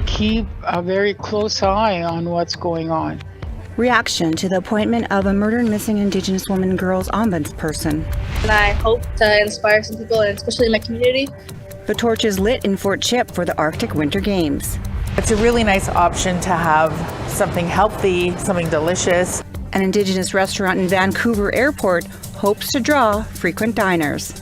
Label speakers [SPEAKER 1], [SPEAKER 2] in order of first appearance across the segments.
[SPEAKER 1] keep a very close eye on what's going on.
[SPEAKER 2] Reaction to the appointment of a murdered missing Indigenous woman and girls ombudsperson.
[SPEAKER 3] And I hope to inspire some people, and especially in my community.
[SPEAKER 2] The torch is lit in Fort Chip for the Arctic Winter Games.
[SPEAKER 4] It's a really nice option to have something healthy, something delicious.
[SPEAKER 2] An Indigenous restaurant in Vancouver Airport hopes to draw frequent diners.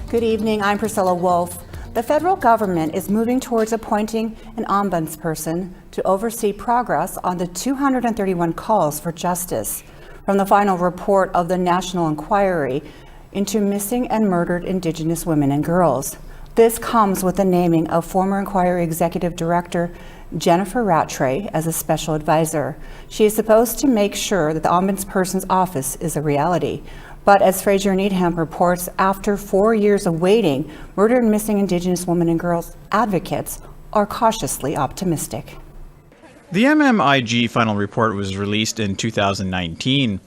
[SPEAKER 2] Good evening, I'm Priscilla Wolfe. The federal government is moving towards appointing an ombudsperson to oversee progress on the 231 calls for justice from the final report of the National Inquiry into missing and murdered Indigenous women and girls. This comes with the naming of former Inquiry Executive Director Jennifer Rattray as a special advisor. She is supposed to make sure that the ombudsperson's office is a reality. But as Fraser Needham reports, after 4 years of waiting, murdered and missing Indigenous women and girls advocates are cautiously optimistic.
[SPEAKER 5] The MMIWG final report was released in 2019.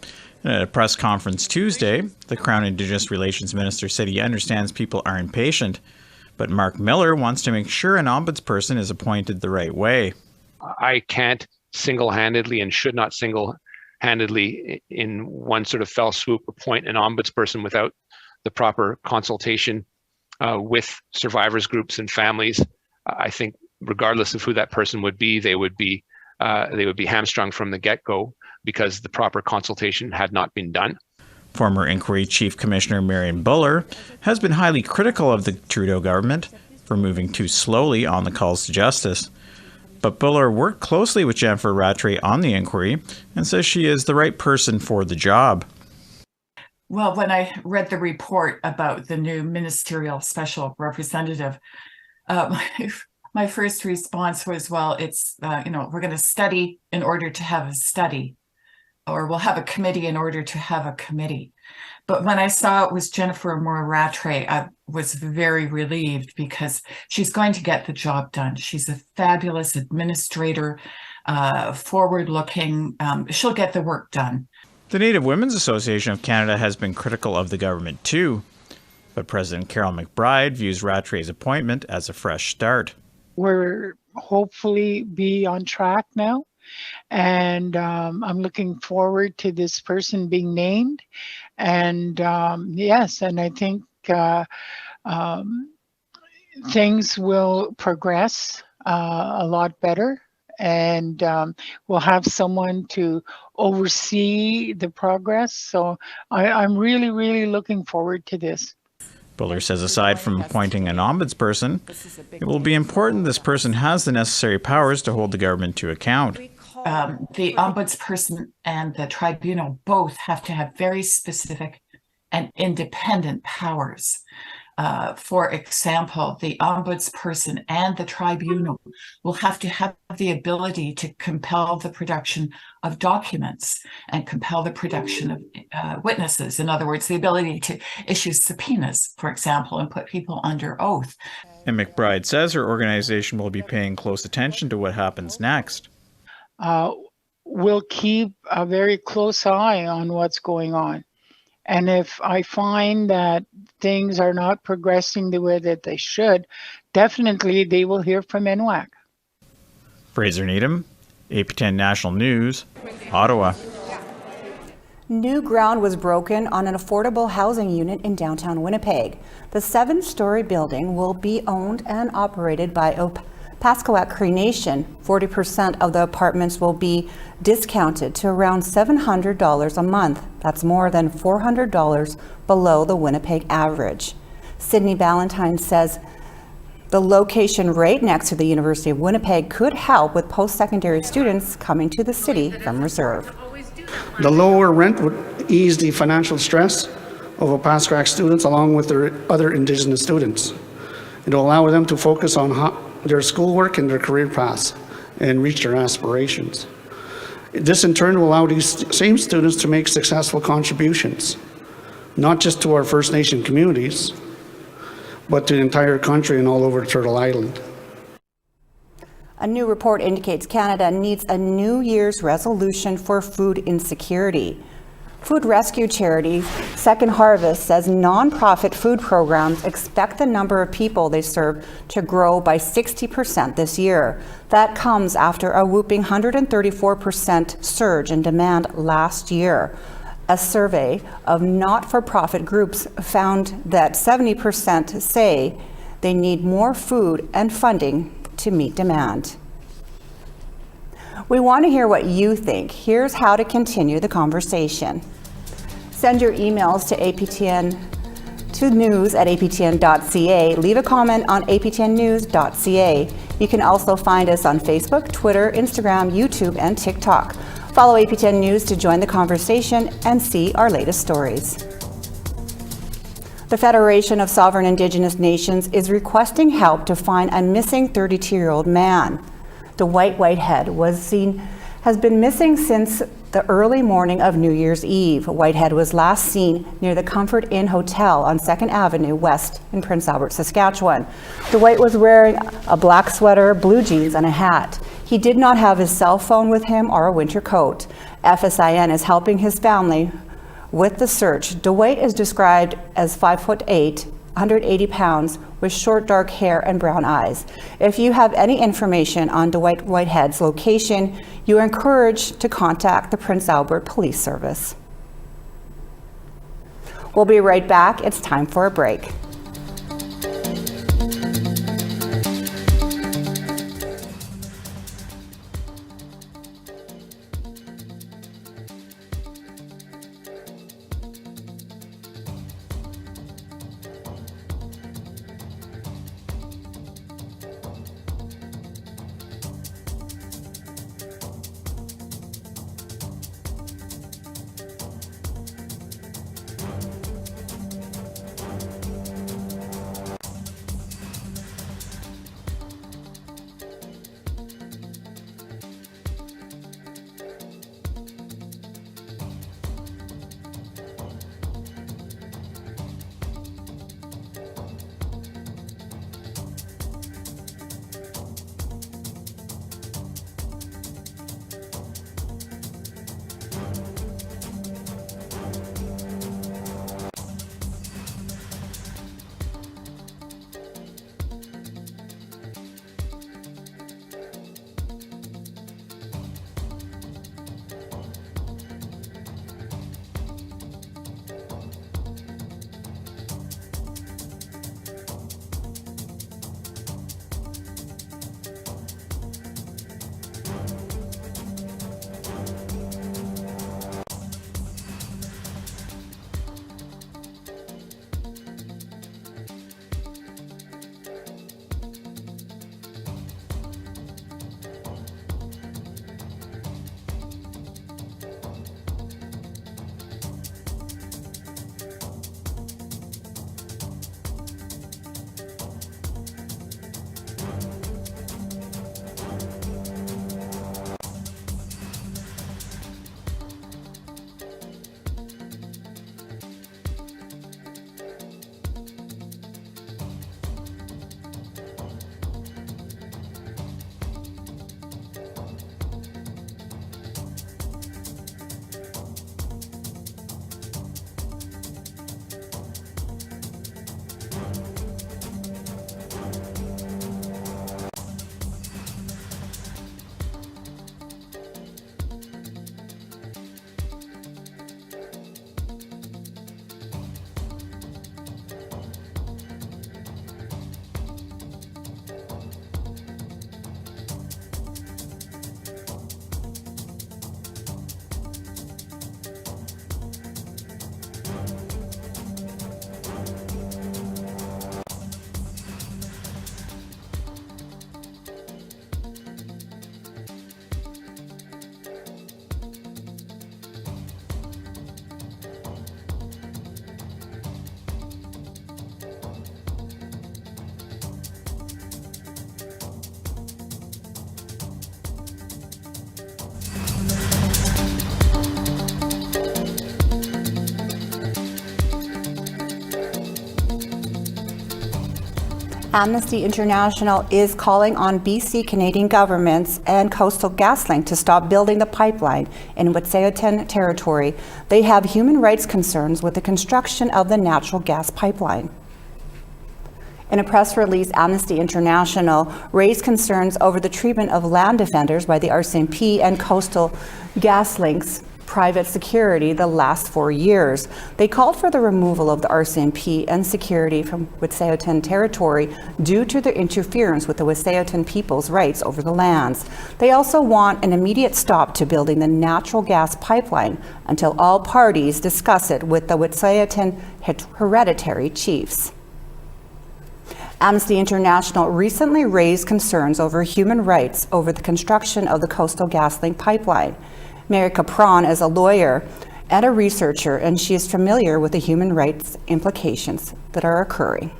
[SPEAKER 5] At a press conference Tuesday, the Crown Indigenous Relations Minister said he understands people are impatient, but Mark Miller wants to make sure an ombudsperson is appointed the right way.
[SPEAKER 6] I can't single-handedly and should not single-handedly in one sort of fell swoop appoint an ombudsperson without the proper consultation with survivors groups and families. I think regardless of who that person would be, they would be hamstrung from the get-go because the proper consultation had not been done.
[SPEAKER 5] Former Inquiry Chief Commissioner Marion Buller has been highly critical of the Trudeau government for moving too slowly on the calls to justice. But Buller worked closely with Jennifer Rattray on the inquiry and says she is the right person for the job.
[SPEAKER 7] Well, when I read the report about the new ministerial special representative, my first response was, well, it's, we're going to study in order to have a study, or we'll have a committee in order to have a committee. But when I saw it was Jennifer Rattray, I was very relieved because she's going to get the job done. She's a fabulous administrator, forward-looking. She'll get the work done.
[SPEAKER 5] The Native Women's Association of Canada has been critical of the government too, but President Carol McBride views Rattray's appointment as a fresh start.
[SPEAKER 1] We're hopefully be on track now. And I'm looking forward to this person being named. And yes, and I think things will progress a lot better. And we'll have someone to oversee the progress. So I'm really, really looking forward to this.
[SPEAKER 5] Buller says aside from appointing an ombudsperson, it will be important this person has the necessary powers to hold the government to account.
[SPEAKER 7] The ombudsperson and the tribunal both have to have very specific and independent powers. For example, the ombudsperson and the tribunal will have to have the ability to compel the production of documents and compel the production of witnesses. In other words, the ability to issue subpoenas, for example, and put people under oath.
[SPEAKER 5] And McBride says her organization will be paying close attention to what happens next.
[SPEAKER 1] We'll keep a very close eye on what's going on. And if I find that things are not progressing the way that they should, definitely they will hear from NWAC.
[SPEAKER 5] Fraser Needham, APTN National News, Ottawa.
[SPEAKER 2] New ground was broken on an affordable housing unit in downtown Winnipeg. The 7-story building will be owned and operated by Pascoat Cree Nation. 40% of the apartments will be discounted to around $700 a month. That's more than $400 below the Winnipeg average. Sydney Ballantyne says the location right next to the University of Winnipeg could help with post-secondary students coming to the city from reserve.
[SPEAKER 8] The lower rent would ease the financial stress of Pascoat students along with their other Indigenous students. It will allow them to focus on their schoolwork and their career paths and reach their aspirations. This in turn will allow these same students to make successful contributions, not just to our First Nation communities, but to the entire country and all over Turtle Island.
[SPEAKER 2] A new report indicates Canada needs a New Year's resolution for food insecurity. Food rescue charity Second Harvest says nonprofit food programs expect the number of people they serve to grow by 60% this year. That comes after a whooping 134% surge in demand last year. A survey of not-for-profit groups found that 70% say they need more food and funding to meet demand. We want to hear what you think. Here's how to continue the conversation. Send your emails to news@aptn.ca. Leave a comment on aptnnews.ca. You can also find us on Facebook, Twitter, Instagram, YouTube, and TikTok. Follow APTN News to join the conversation and see our latest stories. The Federation of Sovereign Indigenous Nations is requesting help to find a missing 32-year-old man. Dwight Whitehead has been missing since the early morning of New Year's Eve. Whitehead was last seen near the Comfort Inn Hotel on 2nd Avenue West in Prince Albert, Saskatchewan. Dwight was wearing a black sweater, blue jeans, and a hat. He did not have his cell phone with him or a winter coat. FSIN is helping his family with the search. Dwight is described as 5'8", 180 pounds, with short dark hair and brown eyes. If you have any information on Dwight Whitehead's location, you are encouraged to contact the Prince Albert Police Service. We'll be right back. It's time for a break. Amnesty International is calling on BC Canadian governments and Coastal GasLink to stop building the pipeline in Wet'suwet'en territory. They have human rights concerns with the construction of the natural gas pipeline. In a press release, Amnesty International raised concerns over the treatment of land defenders by the RCMP and Coastal GasLink's private security the last 4 years. They called for the removal of the RCMP and security from Wet'suwet'en territory due to their interference with the Wet'suwet'en people's rights over the lands. They also want an immediate stop to building the natural gas pipeline until all parties discuss it with the Wet'suwet'en hereditary chiefs. Amnesty International recently raised concerns over human rights over the construction of the Coastal GasLink pipeline. Mary Capron is a lawyer and a researcher, and she is familiar with the human rights implications that are occurring.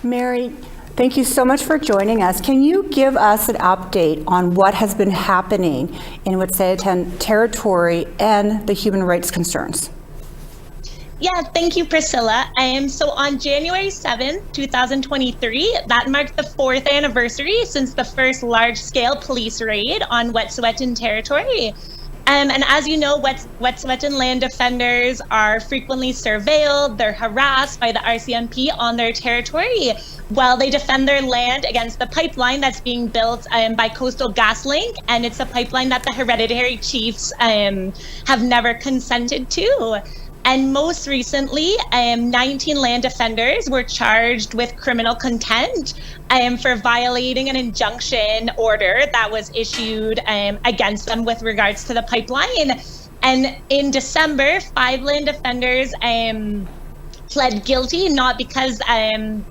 [SPEAKER 2] Mary, thank you so much for joining us. Can you give us an update on what has been happening in Wet'suwet'en territory and the human rights concerns?
[SPEAKER 9] Yeah, thank you, Priscilla. So on January 7th, 2023, that marked the 4th anniversary since the first large-scale police raid on Wet'suwet'en territory. And as you know, Wet'suwet'en land defenders are frequently surveilled, they're harassed by the RCMP on their territory while they defend their land against the pipeline that's being built by Coastal GasLink, and it's a pipeline that the hereditary chiefs have never consented to. And most recently, 19 land defenders were charged with criminal contempt for violating an injunction order that was issued against them with regards to the pipeline. And in December, 5 land defenders pled guilty, not because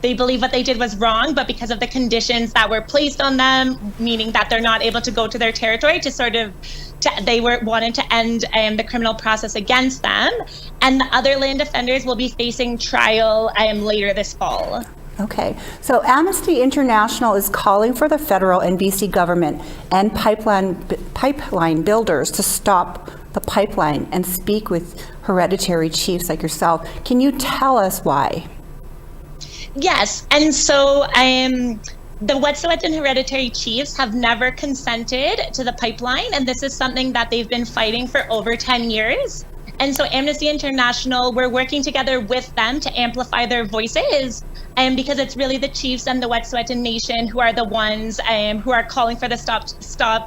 [SPEAKER 9] they believe what they did was wrong, but because of the conditions that were placed on them, meaning that they're not able to go to their territory they wanted to end the criminal process against them. And the other land defenders will be facing trial later this fall.
[SPEAKER 2] Okay, so Amnesty International is calling for the federal and BC government and pipeline builders to stop the pipeline and speak with hereditary chiefs like yourself. Can you tell us why?
[SPEAKER 9] Yes, and so the Wet'suwet'en hereditary chiefs have never consented to the pipeline, and this is something that they've been fighting for over 10 years. And so Amnesty International, we're working together with them to amplify their voices, because it's really the chiefs and the Wet'suwet'en Nation who are the ones who are calling for the stop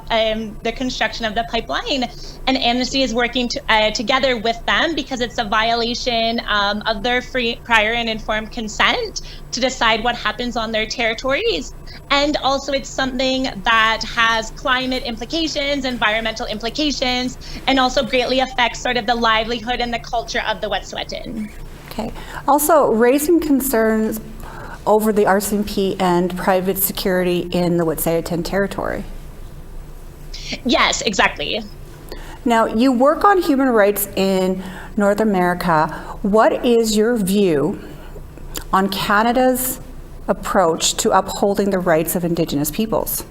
[SPEAKER 9] the construction of the pipeline. And Amnesty is working together with them because it's a violation of their free, prior and informed consent to decide what happens on their territories. And also it's something that has climate implications, environmental implications, and also greatly affects sort of the livelihood and the culture of the Wet'suwet'en.
[SPEAKER 2] Okay. Also, raising concerns over the RCMP and private security in the Wet'suwet'en territory.
[SPEAKER 9] Yes, exactly.
[SPEAKER 2] Now, you work on human rights in North America. What is your view on Canada's approach to upholding the rights of Indigenous peoples?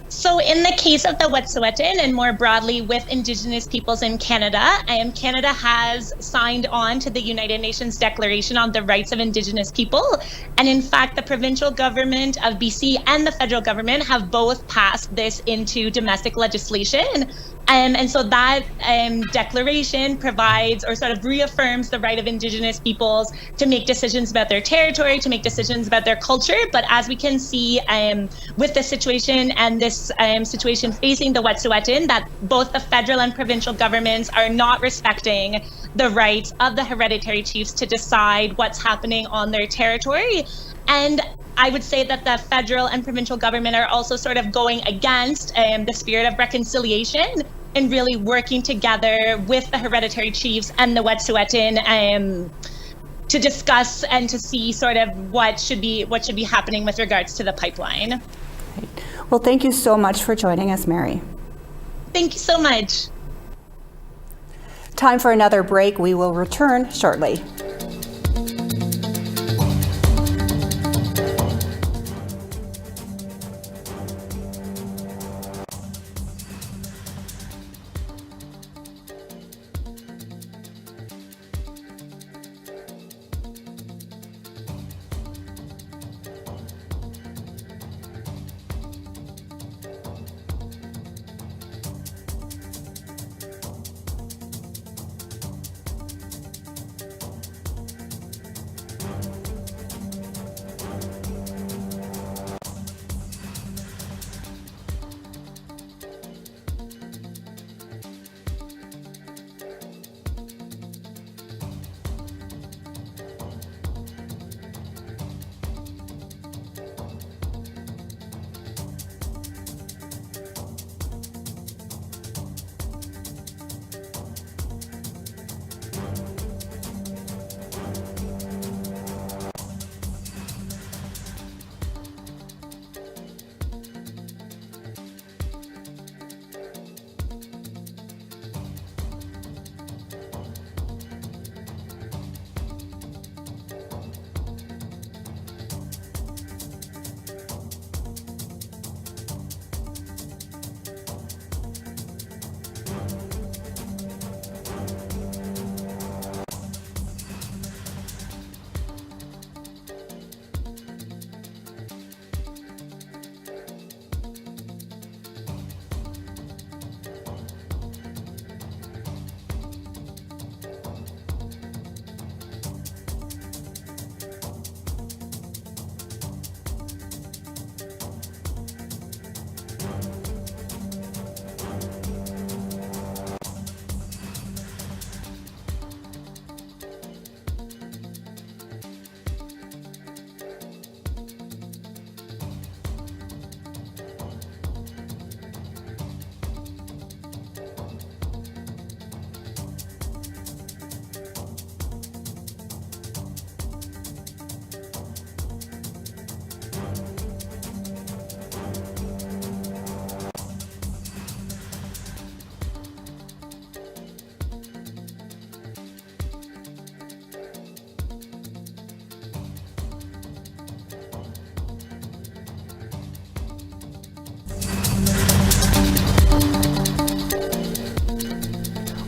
[SPEAKER 9] So in the case of the Wet'suwet'en and more broadly with Indigenous peoples in Canada, Canada has signed on to the United Nations Declaration on the Rights of Indigenous People. And in fact, the provincial government of BC and the federal government have both passed this into domestic legislation. And so that declaration provides or sort of reaffirms the right of Indigenous peoples to make decisions about their territory, to make decisions about their culture. But as we can see with this situation and this situation facing the Wet'suwet'en, that both the federal and provincial governments are not respecting the rights of the hereditary chiefs to decide what's happening on their territory. And I would say that the federal and provincial government are also sort of going against the spirit of reconciliation and really working together with the hereditary chiefs and the Wet'suwet'en to discuss and to see sort of what should be happening with regards to the pipeline.
[SPEAKER 2] Great. Well, thank you so much for joining us, Mary.
[SPEAKER 9] Thank you so much.
[SPEAKER 2] Time for another break. We will return shortly.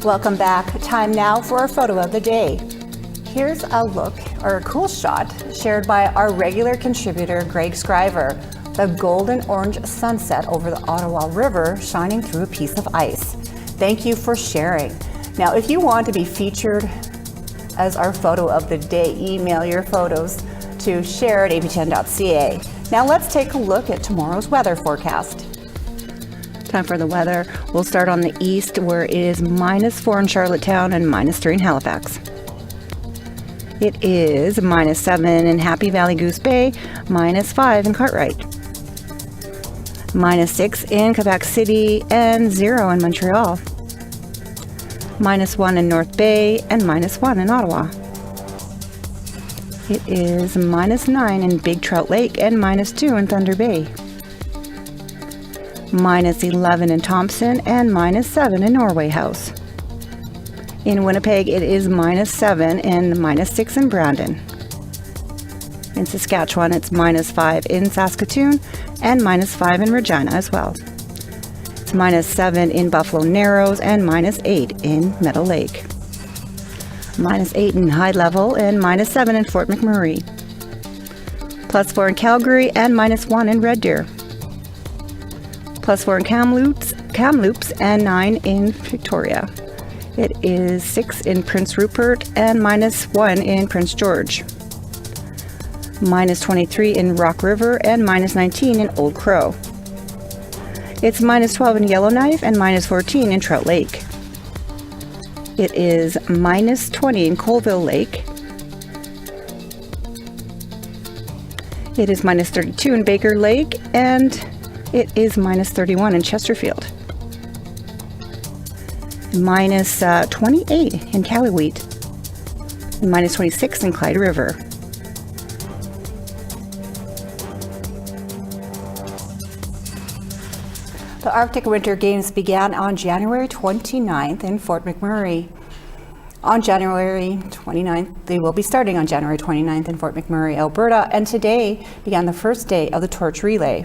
[SPEAKER 2] Welcome back. Time now for our photo of the day. Here's a look, or a cool shot, shared by our regular contributor, Greg Scriver. The golden orange sunset over the Ottawa River shining through a piece of ice. Thank you for sharing. Now, if you want to be featured as our photo of the day, email your photos to share@aptn.ca. Now let's take a look at tomorrow's weather forecast. Time for the weather. We'll start on the east, where it is -4 in Charlottetown and -3 in Halifax. It is -7 in Happy Valley Goose Bay, -5 in Cartwright. -6 in Quebec City and 0 in Montreal. -1 in North Bay and -1 in Ottawa. It is -9 in Big Trout Lake and -2 in Thunder Bay. -11 in Thompson and -7 in Norway House. In Winnipeg, it is -7 and -6 in Brandon. In Saskatchewan, it's -5 in Saskatoon and -5 in Regina as well. It's -7 in Buffalo Narrows and -8 in Meadow Lake. -8 in High Level and -7 in Fort McMurray. +4 in Calgary and -1 in Red Deer. +4 in Kamloops and 9 in Victoria. It is 6 in Prince Rupert and -1 in Prince George. -23 in Rock River and -19 in Old Crow. It's -12 in Yellowknife and -14 in Trout Lake. It is -20 in Colville Lake. It is -32 in Baker Lake, and it is -31 in Chesterfield. -28 in Caliwheat, and -26 in Clyde River. The Arctic Winter Games began on January 29th in Fort McMurray. On January 29th, they will be starting on January 29th in Fort McMurray, Alberta, and today began the first day of the torch relay.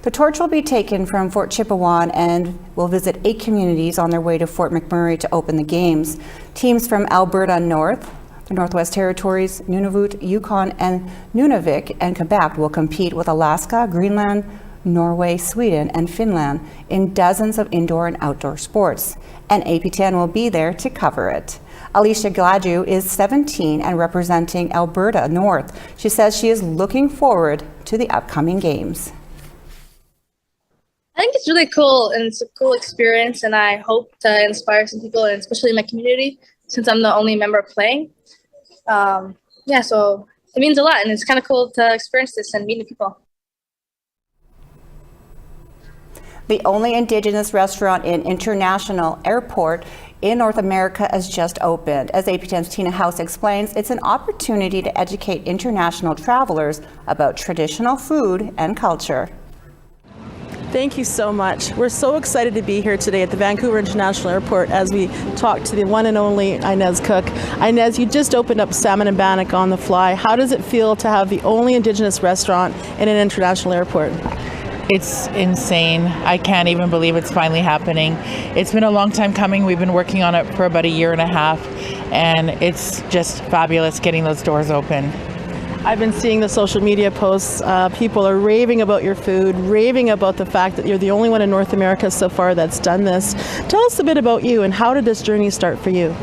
[SPEAKER 2] The torch will be taken from Fort Chipewyan and will visit 8 communities on their way to Fort McMurray to open the games. Teams from Alberta North, the Northwest Territories, Nunavut, Yukon, and Nunavik, and Quebec will compete with Alaska, Greenland, Norway, Sweden, and Finland in dozens of indoor and outdoor sports, and APTN will be there to cover it. Alicia Gladu is 17 and representing Alberta North. She says she is looking forward to the upcoming games.
[SPEAKER 3] I think it's really cool, and it's a cool experience, and I hope to inspire some people, and especially my community, since I'm the only member playing. So it means a lot, and it's kind of cool to experience this and meet new people.
[SPEAKER 2] The only Indigenous restaurant in International Airport in North America has just opened. As APTN's Tina House explains, it's an opportunity to educate international travelers about traditional food and culture.
[SPEAKER 10] Thank you so much. We're so excited to be here today at the Vancouver International Airport as we talk to the one and only Inez Cook. Inez, you just opened up Salmon and Bannock on the fly. How does it feel to have the only Indigenous restaurant in an international airport?
[SPEAKER 4] It's insane. I can't even believe it's finally happening. It's been a long time coming. We've been working on it for about a year and a half, and it's just fabulous getting those doors open.
[SPEAKER 10] I've been seeing the social media posts. People are raving about your food, raving about the fact that you're the only one in North America so far that's done this. Tell us a bit about you, and how did this journey start for you?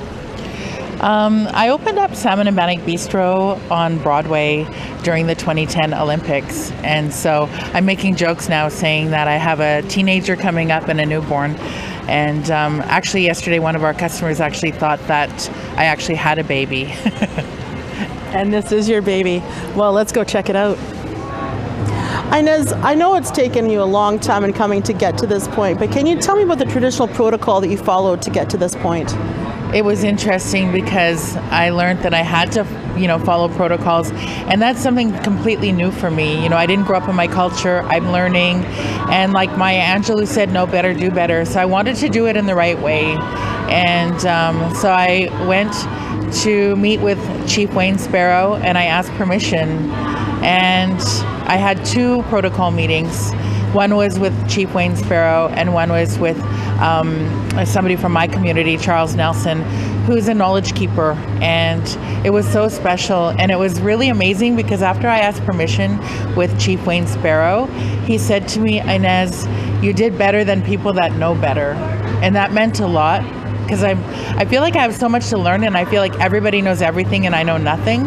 [SPEAKER 4] I opened up Salmon and Bannock Bistro on Broadway during the 2010 Olympics, and so I'm making jokes now saying that I have a teenager coming up and a newborn. And actually yesterday one of our customers actually thought that I actually had a baby.
[SPEAKER 10] And this is your baby. Well, let's go check it out. Inez, I know it's taken you a long time in coming to get to this point, but can you tell me about the traditional protocol that you followed to get to this point?
[SPEAKER 4] It was interesting because I learned that I had to, follow protocols, and that's something completely new for me. I didn't grow up in my culture. I'm learning, and like Maya Angelou said, know better, do better. So I wanted to do it in the right way, and so I went to meet with Chief Wayne Sparrow, and I asked permission, and I had 2 protocol meetings. One was with Chief Wayne Sparrow, and one was with somebody from my community, Charles Nelson, who's a knowledge keeper. And it was so special. And it was really amazing because after I asked permission with Chief Wayne Sparrow, he said to me, Inez, you did better than people that know better. And that meant a lot because I feel like I have so much to learn, and I feel like everybody knows everything and I know nothing.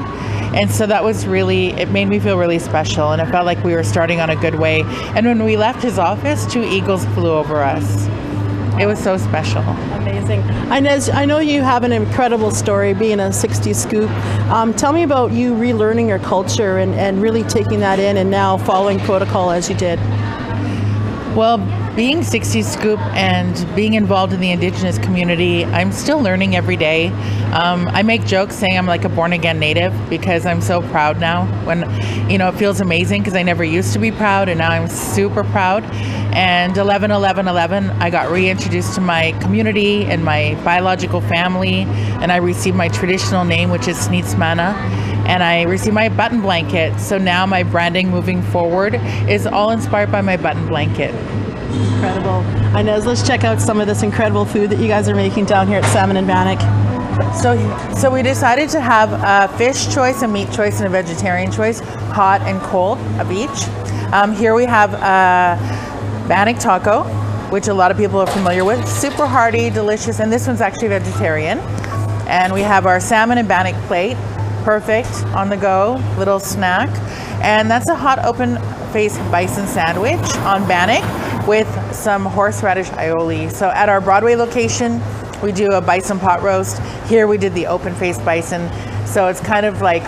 [SPEAKER 4] And so that was really, it made me feel really special, and it felt like we were starting on a good way. And when we left his office, 2 eagles flew over us. It was so special.
[SPEAKER 10] Amazing. Inez, I know you have an incredible story being a 60 Scoop. Tell me about you relearning your culture and really taking that in and now following protocol as you did.
[SPEAKER 4] Well, being 60 Scoop and being involved in the Indigenous community, I'm still learning every day. I make jokes saying I'm like a born-again native because I'm so proud now. When, it feels amazing because I never used to be proud, and now I'm super proud. And 11/11/11, I got reintroduced to my community and my biological family, and I received my traditional name, which is Sneetsmana, and I received my button blanket. So now my branding moving forward is all inspired by my button blanket.
[SPEAKER 10] Incredible. Inez, let's check out some of this incredible food that you guys are making down here at Salmon and Bannock.
[SPEAKER 4] So we decided to have a fish choice, a meat choice, and a vegetarian choice, hot and cold of each. Here we have a Bannock taco, which a lot of people are familiar with. Super hearty, delicious, and this one's actually vegetarian. And we have our salmon and Bannock plate, perfect on the go, little snack. And that's a hot open-faced bison sandwich on Bannock with some horseradish aioli. So at our Broadway location, we do a bison pot roast. Here we did the open-faced bison. So it's kind of like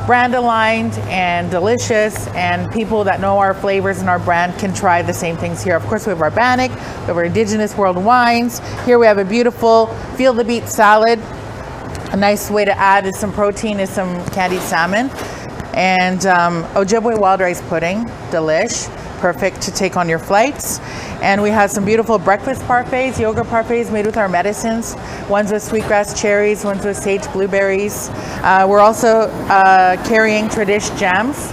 [SPEAKER 4] brand aligned and delicious, and people that know our flavors and our brand can try the same things here. Of course, we have our Bannock, we have our Indigenous world wines. Here we have a beautiful field of beet salad. A nice way to add is some protein is some candied salmon. And Ojibwe wild rice pudding, delish, perfect to take on your flights. And we have some beautiful breakfast parfaits, yogurt parfaits made with our medicines. One's with sweetgrass cherries, one's with sage blueberries. We're also carrying tradish jams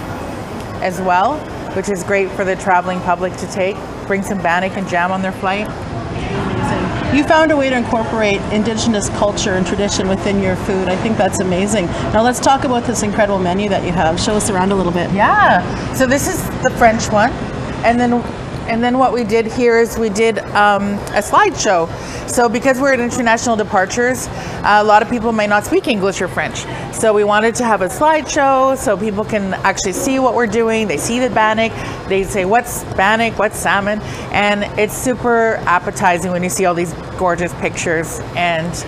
[SPEAKER 4] as well, which is great for the traveling public to take. Bring some Bannock and jam on their flight.
[SPEAKER 10] Amazing. You found a way to incorporate Indigenous culture and tradition within your food. I think that's amazing. Now let's talk about this incredible menu that you have. Show us around a little bit.
[SPEAKER 4] Yeah. So this is the French one. And then what we did here is we did a slideshow. So because we're at international departures, a lot of people may not speak English or French. So we wanted to have a slideshow so people can actually see what we're doing. They see the Bannock, they say, what's Bannock, what's salmon? And it's super appetizing when you see all these gorgeous pictures. And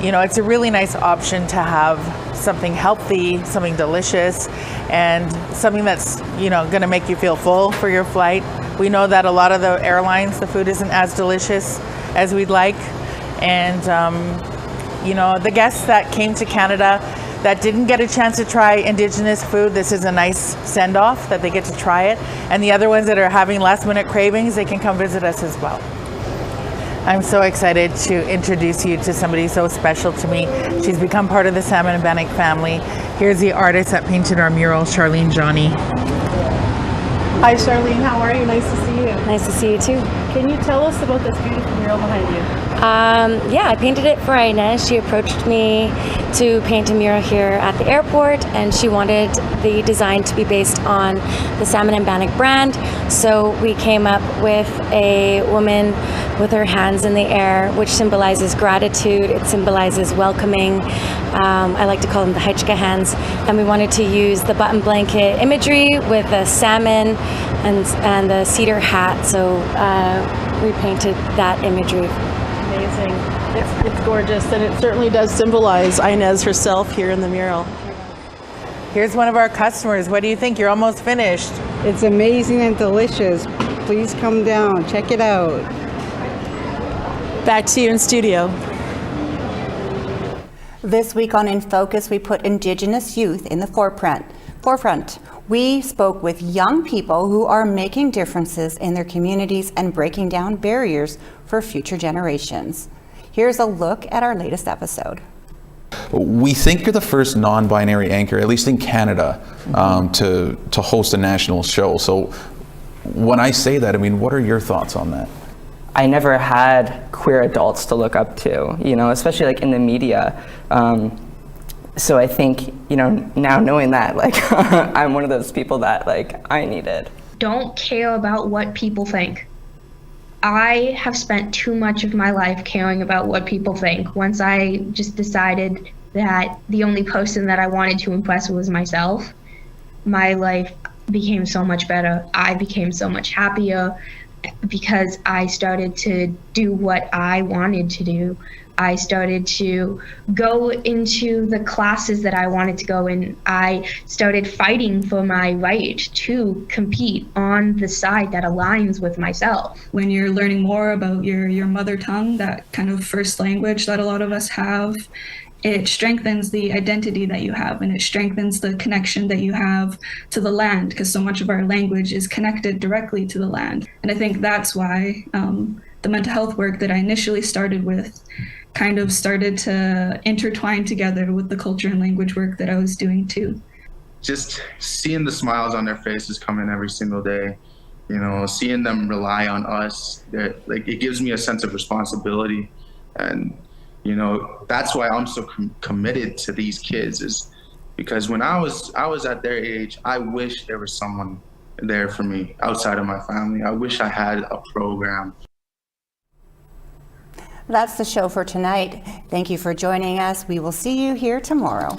[SPEAKER 4] it's a really nice option to have something healthy, something delicious, and something that's, going to make you feel full for your flight. We know that a lot of the airlines, the food isn't as delicious as we'd like. And, the guests that came to Canada that didn't get a chance to try Indigenous food, this is a nice send-off that they get to try it. And the other ones that are having last-minute cravings, they can come visit us as well. I'm so excited to introduce you to somebody so special to me. She's become part of the Salmon and Bannock family. Here's the artist that painted our mural, Charlene Johnny.
[SPEAKER 10] Hi Charlene, how are you? Nice to see you.
[SPEAKER 11] Nice to see you too.
[SPEAKER 10] Can you tell us about this beautiful mural behind you?
[SPEAKER 11] Yeah, I painted it for Inez. She approached me to paint a mural here at the airport, and she wanted the design to be based on the Salmon and Bannock brand. So we came up with a woman with her hands in the air, which symbolizes gratitude. It symbolizes welcoming. I like to call them the Heichka hands. And we wanted to use the button blanket imagery with the salmon and the cedar hat. So we painted that imagery.
[SPEAKER 10] Amazing. It's gorgeous, and it certainly does symbolize Inez herself here in the mural.
[SPEAKER 4] Here's one of our customers. What do you think? You're almost finished.
[SPEAKER 12] It's amazing and delicious. Please come down, check it out.
[SPEAKER 10] Back to you in studio.
[SPEAKER 2] This week on In Focus, we put Indigenous youth in the forefront. We spoke with young people who are making differences in their communities and breaking down barriers for future generations. Here's a look at our latest episode.
[SPEAKER 13] We think you're the first non-binary anchor, at least in Canada, to host a national show. So when I say that, I mean, what are your thoughts on that?
[SPEAKER 14] I never had queer adults to look up to, you know, especially like in the media. So I think, you know, now knowing that, like, I'm one of those people that, like, I needed.
[SPEAKER 15] Don't care about what people think. I have spent too much of my life caring about what people think. Once I just decided that the only person that I wanted to impress was myself, my life became so much better. I became so much happier because I started to do what I wanted to do. I started to go into the classes that I wanted to go in. I started fighting for my right to compete on the side that aligns with myself.
[SPEAKER 16] When you're learning more about your mother tongue, that kind of first language that a lot of us have, it strengthens the identity that you have, and it strengthens the connection that you have to the land, because so much of our language is connected directly to the land. And I think that's why the mental health work that I initially started with kind of started to intertwine together with the culture and language work that I was doing too.
[SPEAKER 17] Just seeing the smiles on their faces come in every single day, you know, seeing them rely on us, like, it gives me a sense of responsibility. And, you know, that's why I'm so committed to these kids, is because when I was at their age, I wish there was someone there for me outside of my family. I wish I had a program.
[SPEAKER 2] That's the show for tonight. Thank you for joining us. We will see you here tomorrow.